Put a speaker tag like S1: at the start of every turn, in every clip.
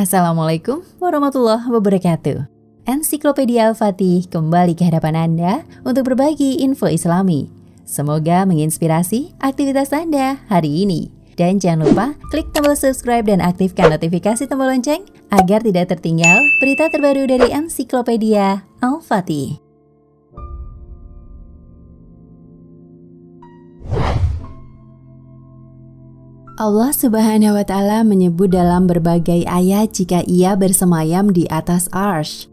S1: Assalamualaikum warahmatullahi wabarakatuh. Ensiklopedia Al-Fatih kembali ke hadapan Anda untuk berbagi info Islami. Semoga menginspirasi aktivitas Anda hari ini. Dan jangan lupa klik tombol subscribe dan aktifkan notifikasi tombol lonceng agar tidak tertinggal berita terbaru dari Ensiklopedia Al-Fatih. Allah Subhanahu wa Ta'ala menyebut dalam berbagai ayat jika Ia bersemayam di atas arsy.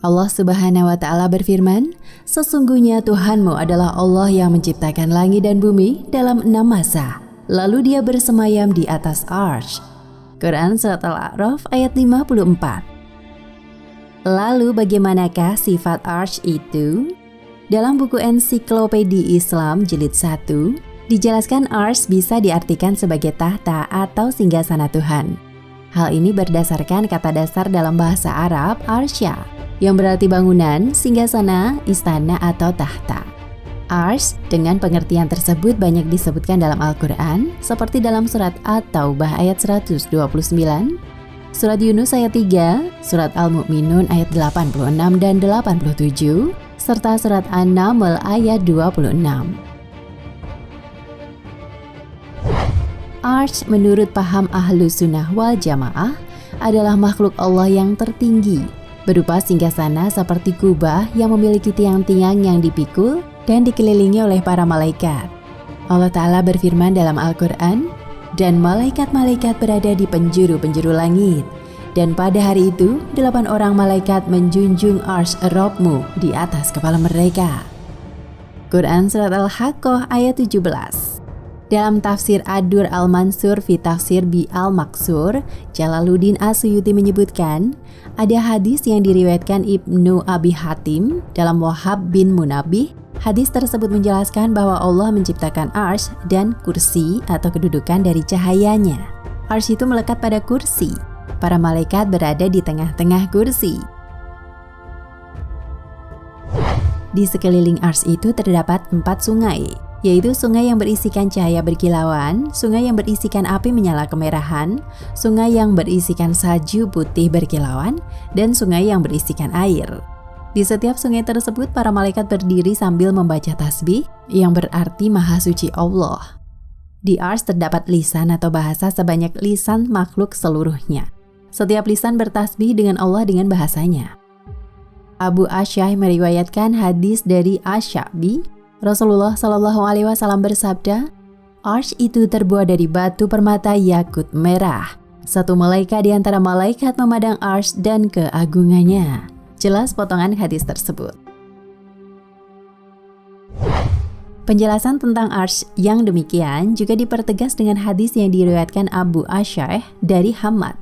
S1: Allah Subhanahu wa Ta'ala berfirman, "Sesungguhnya Tuhanmu adalah Allah yang menciptakan langit dan bumi dalam 6 masa, lalu Dia bersemayam di atas arsy." Quran Surat Al-A'raf ayat 54. Lalu bagaimanakah sifat arsy itu? Dalam buku Ensiklopedia Islam Jilid 1, dijelaskan arsy bisa diartikan sebagai tahta atau singgasana Tuhan. Hal ini berdasarkan kata dasar dalam bahasa Arab arsya, yang berarti bangunan, singgasana, istana atau tahta. Arsy dengan pengertian tersebut banyak disebutkan dalam Al-Quran, seperti dalam surat At-Taubah ayat 129, surat Yunus ayat 3, surat Al-Mu'minun ayat 86 dan 87, serta surat An-Naml ayat 26. Arsy menurut paham Ahlus Sunnah wal Jamaah adalah makhluk Allah yang tertinggi, berupa singgasana seperti kubah yang memiliki tiang-tiang yang dipikul dan dikelilingi oleh para malaikat. Allah Ta'ala berfirman dalam Al-Quran, "Dan malaikat-malaikat berada di penjuru-penjuru langit, dan pada hari itu 8 orang malaikat menjunjung arsy Rabbmu di atas kepala mereka." Quran Surat Al-Haqqah ayat 17. Dalam tafsir Ad-Dur Al-Mansur fi Tafsir Bi Al-Maksur, Jalaluddin As-Suyuti menyebutkan, ada hadis yang diriwayatkan Ibnu Abi Hatim dalam Wahab bin Munabbih. Hadis tersebut menjelaskan bahwa Allah menciptakan arsy dan kursi atau kedudukan dari cahayanya. Arsy itu melekat pada kursi. Para malaikat berada di tengah-tengah kursi. Di sekeliling arsy itu terdapat 4 sungai, yaitu sungai yang berisikan cahaya berkilauan, sungai yang berisikan api menyala kemerahan, sungai yang berisikan salju putih berkilauan, dan sungai yang berisikan air. Di setiap sungai tersebut, para malaikat berdiri sambil membaca tasbih, yang berarti Maha Suci Allah. Di arsy terdapat lisan atau bahasa sebanyak lisan makhluk seluruhnya. Setiap lisan bertasbih dengan Allah dengan bahasanya. Abu Asy'ah meriwayatkan hadis dari Asy-Sya'bi, Rasulullah Shallallahu Alaihi Wasallam bersabda, arsy itu terbuat dari batu permata yakut merah. Satu malaikat di antara malaikat memandang arsy dan keagungannya. Jelas potongan hadis tersebut. Penjelasan tentang arsy yang demikian juga dipertegas dengan hadis yang diriwayatkan Abu Asy'ah dari Hammad.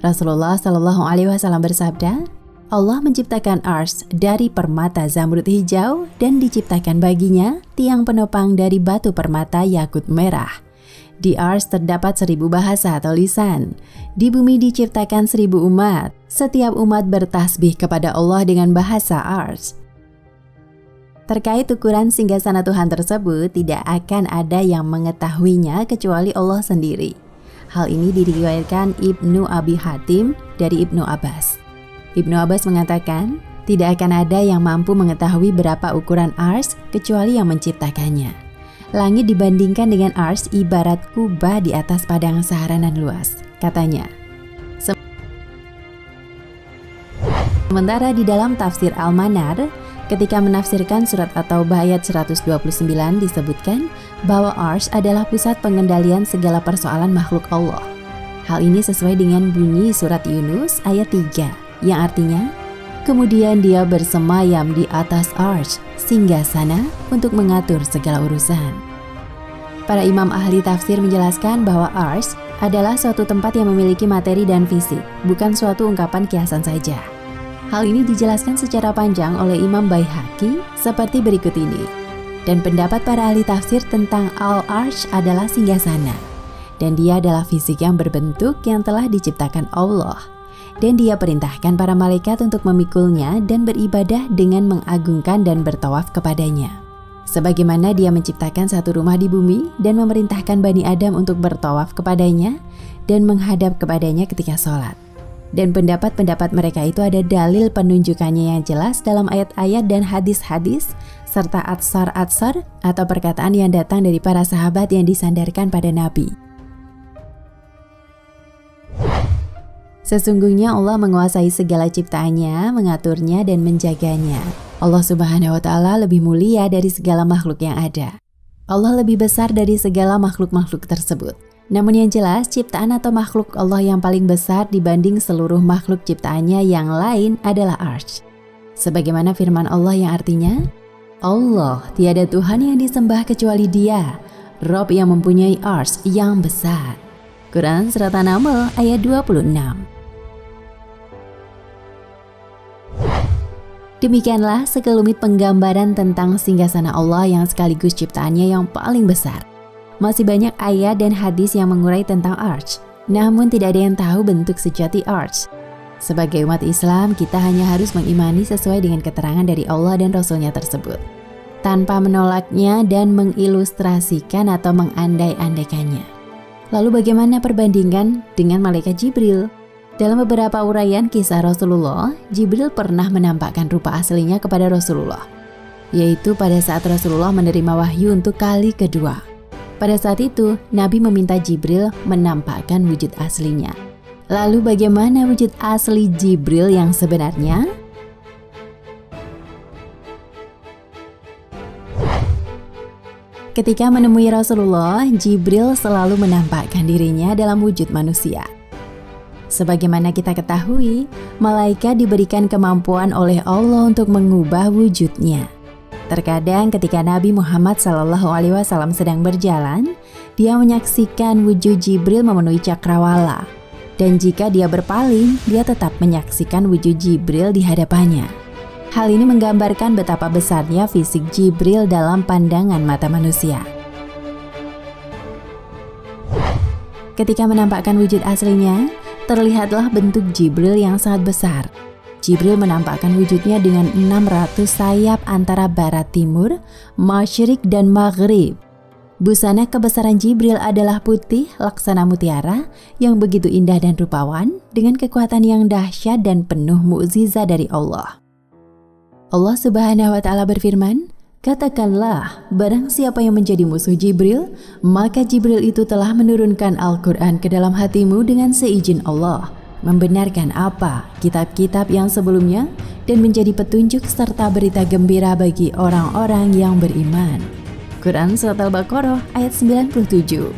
S1: Rasulullah Shallallahu Alaihi Wasallam bersabda, Allah menciptakan arsy dari permata zamrud hijau dan diciptakan baginya tiang penopang dari batu permata yakut merah. Di arsy terdapat 1000 bahasa atau lisan. Di bumi diciptakan 1000 umat. Setiap umat bertasbih kepada Allah dengan bahasa arsy. Terkait ukuran singgasana Tuhan tersebut, tidak akan ada yang mengetahuinya kecuali Allah sendiri. Hal ini diriwayatkan Ibnu Abi Hatim dari Ibnu Abbas. Ibnu Abbas mengatakan, tidak akan ada yang mampu mengetahui berapa ukuran arsy kecuali yang menciptakannya. Langit dibandingkan dengan arsy ibarat kubah di atas padang saharanan luas, katanya. Sementara di dalam tafsir Al-Manar, ketika menafsirkan surat At-Taubah ayat 129 disebutkan bahwa arsy adalah pusat pengendalian segala persoalan makhluk Allah. Hal ini sesuai dengan bunyi surat Yunus ayat 3. Yang artinya, kemudian Dia bersemayam di atas arsy singgasana untuk mengatur segala urusan. Para imam ahli tafsir menjelaskan bahwa arsy adalah suatu tempat yang memiliki materi dan fisik, bukan suatu ungkapan kiasan saja. Hal ini dijelaskan secara panjang oleh Imam Baihaqi seperti berikut ini. Dan pendapat para ahli tafsir tentang al-arsy adalah singgasana, dan dia adalah fisik yang berbentuk yang telah diciptakan Allah. Dan Dia perintahkan para malaikat untuk memikulnya dan beribadah dengan mengagungkan dan bertawaf kepadanya. Sebagaimana Dia menciptakan satu rumah di bumi dan memerintahkan Bani Adam untuk bertawaf kepadanya dan menghadap kepadanya ketika sholat. Dan pendapat-pendapat mereka itu ada dalil penunjukannya yang jelas dalam ayat-ayat dan hadis-hadis, serta atsar-atsar atau perkataan yang datang dari para sahabat yang disandarkan pada Nabi. Sesungguhnya Allah menguasai segala ciptaannya, mengaturnya dan menjaganya. Allah Subhanahu wa Ta'ala lebih mulia dari segala makhluk yang ada. Allah lebih besar dari segala makhluk-makhluk tersebut. Namun yang jelas, ciptaan atau makhluk Allah yang paling besar dibanding seluruh makhluk ciptaannya yang lain adalah Arsy. Sebagaimana firman Allah yang artinya, Allah tiada Tuhan yang disembah kecuali Dia, Rob yang mempunyai Arsy yang besar. Quran Surat An-Naml ayat 26. Demikianlah sekelumit penggambaran tentang singgasana Allah yang sekaligus ciptaannya yang paling besar. Masih banyak ayat dan hadis yang mengurai tentang Arsy, namun tidak ada yang tahu bentuk sejati Arsy. Sebagai umat Islam, kita hanya harus mengimani sesuai dengan keterangan dari Allah dan Rasul-Nya tersebut, tanpa menolaknya dan mengilustrasikan atau mengandai-andaikannya. Lalu bagaimana perbandingan dengan malaikat Jibril? Dalam beberapa uraian kisah Rasulullah, Jibril pernah menampakkan rupa aslinya kepada Rasulullah, yaitu pada saat Rasulullah menerima wahyu untuk kali kedua. Pada saat itu, Nabi meminta Jibril menampakkan wujud aslinya. Lalu bagaimana wujud asli Jibril yang sebenarnya? Ketika menemui Rasulullah, Jibril selalu menampakkan dirinya dalam wujud manusia. Sebagaimana kita ketahui, malaikat diberikan kemampuan oleh Allah untuk mengubah wujudnya. Terkadang ketika Nabi Muhammad SAW sedang berjalan, dia menyaksikan wujud Jibril memenuhi cakrawala. Dan jika dia berpaling, dia tetap menyaksikan wujud Jibril di hadapannya. Hal ini menggambarkan betapa besarnya fisik Jibril dalam pandangan mata manusia. Ketika menampakkan wujud aslinya, terlihatlah bentuk Jibril yang sangat besar. Jibril menampakkan wujudnya dengan 600 sayap antara barat timur, masyrik dan maghrib. Busana kebesaran Jibril adalah putih laksana mutiara yang begitu indah dan rupawan dengan kekuatan yang dahsyat dan penuh mukjizat dari Allah. Allah Subhanahu wa Ta'ala berfirman, "Katakanlah, barang siapa yang menjadi musuh Jibril, maka Jibril itu telah menurunkan Al-Quran ke dalam hatimu dengan seizin Allah, membenarkan apa kitab-kitab yang sebelumnya dan menjadi petunjuk serta berita gembira bagi orang-orang yang beriman." Quran Surat Al-Baqarah ayat 97.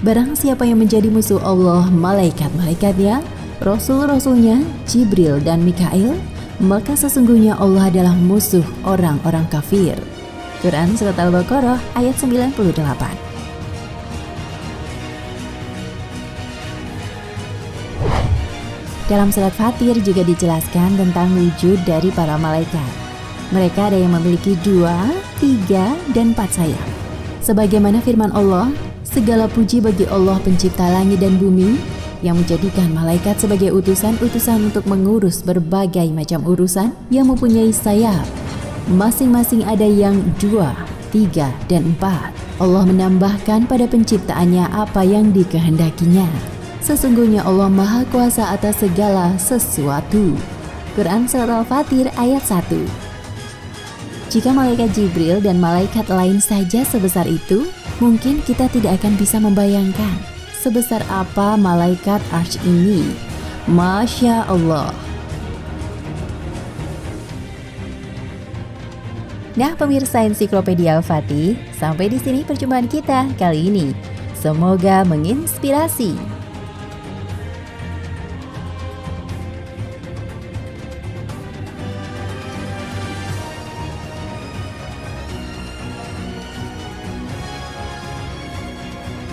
S1: Barang siapa yang menjadi musuh Allah, malaikat-malaikatnya, rasul-rasulnya, Jibril dan Mikail, maka sesungguhnya Allah adalah musuh orang-orang kafir. Quran Surat Al-Baqarah ayat 98. Dalam surat Fatir juga dijelaskan tentang wujud dari para malaikat. Mereka ada yang memiliki 2, 3, dan 4 sayap. Sebagaimana firman Allah, segala puji bagi Allah pencipta langit dan bumi, yang menjadikan malaikat sebagai utusan-utusan untuk mengurus berbagai macam urusan yang mempunyai sayap. Masing-masing ada yang 2, 3, dan 4. Allah menambahkan pada penciptaannya apa yang dikehendakinya. Sesungguhnya Allah Maha Kuasa atas segala sesuatu. Quran Surat Al-Fatir ayat 1. Jika malaikat Jibril dan malaikat lain saja sebesar itu, mungkin kita tidak akan bisa membayangkan sebesar apa malaikat Arsy ini. Masya Allah. Nah pemirsa Ensiklopedia Al-Fatih, sampai di sini perjumpaan kita kali ini. Semoga menginspirasi.